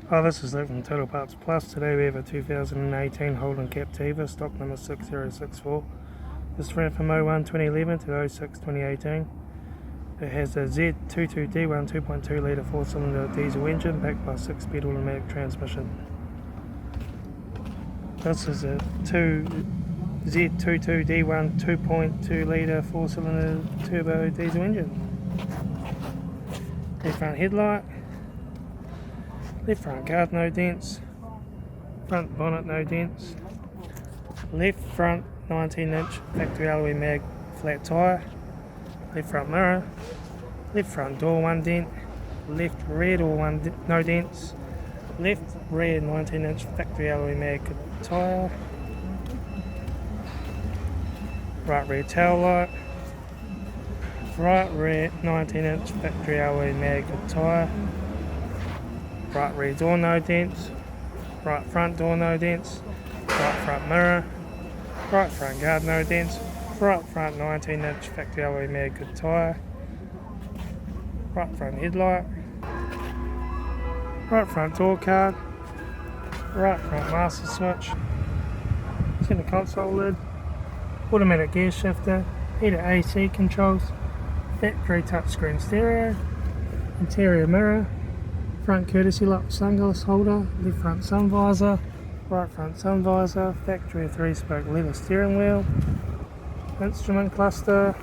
Oh, this is Litre from Total Parts Plus. Today we have a 2018 Holden Captiva, stock number 6064. This ran from 01-2011 to 06-2018. It has a Z22D1 2.2 litre 4-cylinder diesel engine backed by a 6-speed automatic transmission. This is a Z22D1 2.2 litre 4-cylinder turbo diesel engine. Left front headlight. Left front guard, no dents. Front bonnet, no dents. Left front 19-inch factory alloy mag flat tyre. Left front mirror. Left front door, one dent. Left rear door, no dents. Left rear 19-inch factory alloy mag tyre. Right rear tail light. Right rear 19-inch factory alloy mag tyre. Right rear door, no dents. Right front door, no dents. Right front mirror. Right front guard, no dents. Right front 19-inch factory alloy mag tyre. Right front headlight. Right front door card. Right front master switch. Centre console lid. Automatic gear shifter. Heated AC controls. Factory touchscreen stereo. Interior mirror. Front courtesy lock sunglass holder, left front sun visor, right front sun visor, factory 3-spoke leather steering wheel, instrument cluster,